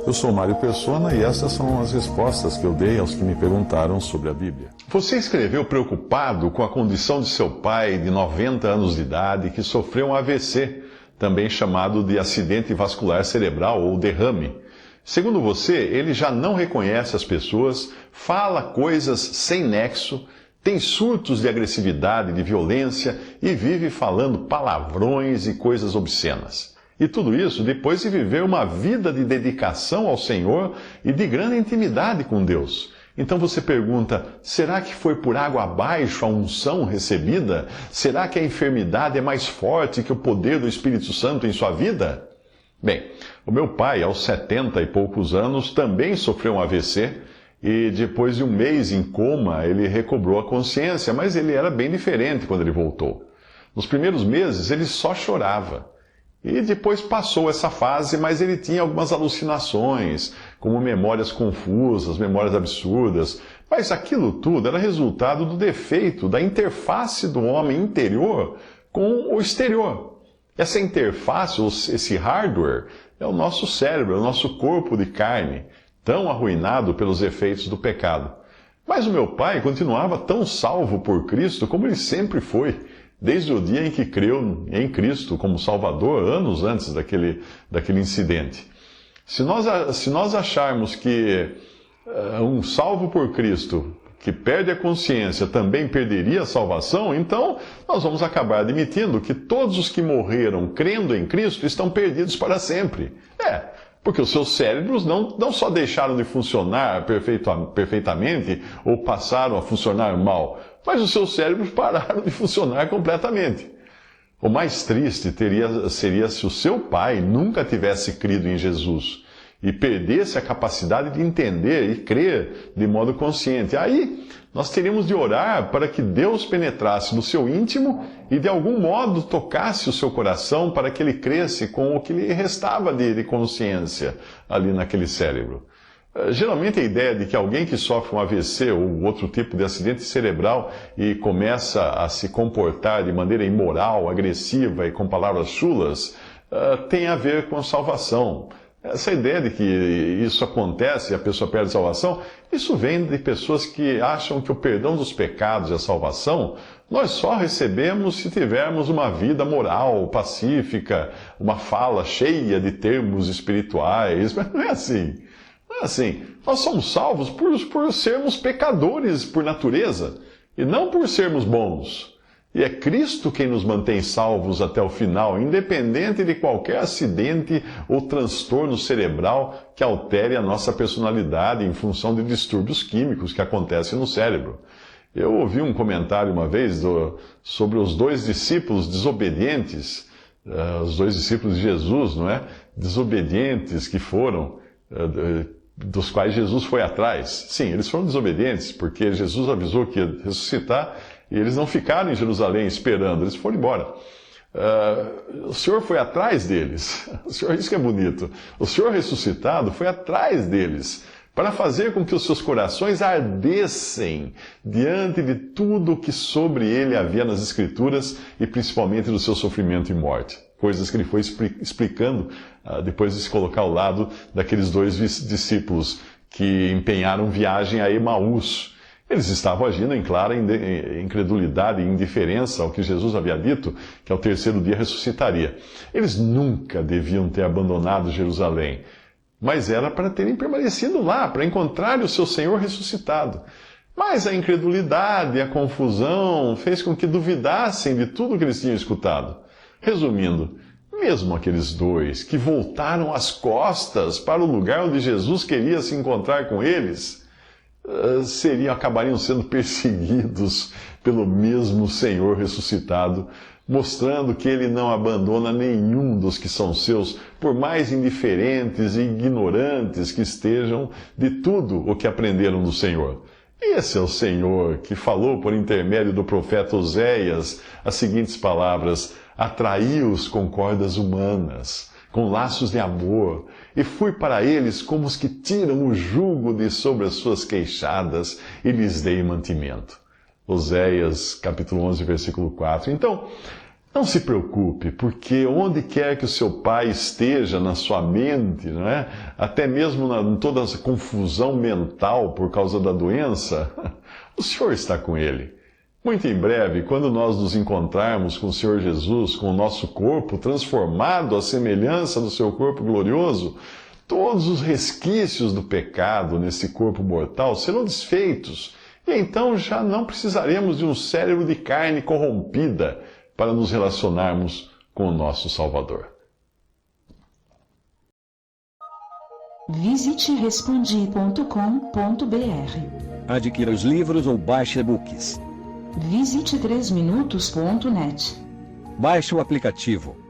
Eu sou Mário Persona e essas são as respostas que eu dei aos que me perguntaram sobre a Bíblia. Você escreveu preocupado com a condição de seu pai, de 90 anos de idade, que sofreu um AVC, também chamado de acidente vascular cerebral ou derrame. Segundo você, ele já não reconhece as pessoas, fala coisas sem nexo, tem surtos de agressividade, de violência e vive falando palavrões e coisas obscenas. E tudo isso depois de viver uma vida de dedicação ao Senhor e de grande intimidade com Deus. Então você pergunta, será que foi por água abaixo a unção recebida? Será que a enfermidade é mais forte que o poder do Espírito Santo em sua vida? Bem, o meu pai, aos 70 e poucos anos, também sofreu um AVC e depois de um mês em coma, ele recobrou a consciência, mas ele era bem diferente quando ele voltou. Nos primeiros meses, ele só chorava. E depois passou essa fase, mas ele tinha algumas alucinações, como memórias confusas, memórias absurdas. Mas aquilo tudo era resultado do defeito da interface do homem interior com o exterior. Essa interface, esse hardware, é o nosso cérebro, é o nosso corpo de carne, tão arruinado pelos efeitos do pecado. Mas o meu pai continuava tão salvo por Cristo como ele sempre foi, desde o dia em que creu em Cristo como Salvador, anos antes daquele incidente. Se nós acharmos que um salvo por Cristo, que perde a consciência, também perderia a salvação, então nós vamos acabar admitindo que todos os que morreram crendo em Cristo estão perdidos para sempre. Porque os seus cérebros não só deixaram de funcionar perfeitamente ou passaram a funcionar mal, mas os seus cérebros pararam de funcionar completamente. O mais triste seria se o seu pai nunca tivesse crido em Jesus e perdesse a capacidade de entender e crer de modo consciente. Aí nós teríamos de orar para que Deus penetrasse no seu íntimo e de algum modo tocasse o seu coração para que ele cresce com o que lhe restava de consciência ali naquele cérebro. Geralmente a ideia de que alguém que sofre um AVC ou outro tipo de acidente cerebral e começa a se comportar de maneira imoral, agressiva e com palavras chulas, tem a ver com a salvação. Essa ideia de que isso acontece e a pessoa perde a salvação, isso vem de pessoas que acham que o perdão dos pecados e a salvação nós só recebemos se tivermos uma vida moral, pacífica, uma fala cheia de termos espirituais, mas não é assim. Não é assim. Nós somos salvos por sermos pecadores por natureza e não por sermos bons. E é Cristo quem nos mantém salvos até o final, independente de qualquer acidente ou transtorno cerebral que altere a nossa personalidade em função de distúrbios químicos que acontecem no cérebro. Eu ouvi um comentário uma vez sobre os dois discípulos desobedientes, os dois discípulos de Jesus, não é? Desobedientes que foram, dos quais Jesus foi atrás. Sim, eles foram desobedientes, porque Jesus avisou que ia ressuscitar e eles não ficaram em Jerusalém esperando, eles foram embora. O Senhor foi atrás deles. Isso que é bonito. O Senhor ressuscitado foi atrás deles para fazer com que os seus corações ardessem diante de tudo que sobre ele havia nas Escrituras e principalmente do seu sofrimento e morte. Coisas que ele foi explicando depois de se colocar ao lado daqueles dois discípulos que empenharam viagem a Emaús. Eles estavam agindo em clara incredulidade e indiferença ao que Jesus havia dito, que ao terceiro dia ressuscitaria. Eles nunca deviam ter abandonado Jerusalém, mas era para terem permanecido lá, para encontrarem o seu Senhor ressuscitado. Mas a incredulidade e a confusão fez com que duvidassem de tudo que eles tinham escutado. Resumindo, mesmo aqueles dois que voltaram as costas para o lugar onde Jesus queria se encontrar com eles, acabariam sendo perseguidos pelo mesmo Senhor ressuscitado, mostrando que ele não abandona nenhum dos que são seus, por mais indiferentes e ignorantes que estejam de tudo o que aprenderam do Senhor. Esse é o Senhor que falou por intermédio do profeta Oséias as seguintes palavras: atraí-os com cordas humanas, com laços de amor, e fui para eles como os que tiram o jugo de sobre as suas queixadas, e lhes dei mantimento. Oséias, capítulo 11, versículo 4. Então, Não se preocupe, porque onde quer que o seu pai esteja na sua mente, não é? Até mesmo em toda essa confusão mental por causa da doença, o Senhor está com ele. Muito em breve, quando nós nos encontrarmos com o Senhor Jesus, com o nosso corpo transformado à semelhança do seu corpo glorioso, todos os resquícios do pecado nesse corpo mortal serão desfeitos, e então já não precisaremos de um cérebro de carne corrompida para nos relacionarmos com o nosso Salvador. Visite respondi.com.br. Adquira os livros ou baixe e-books. Visite 3minutos.net. Baixe o aplicativo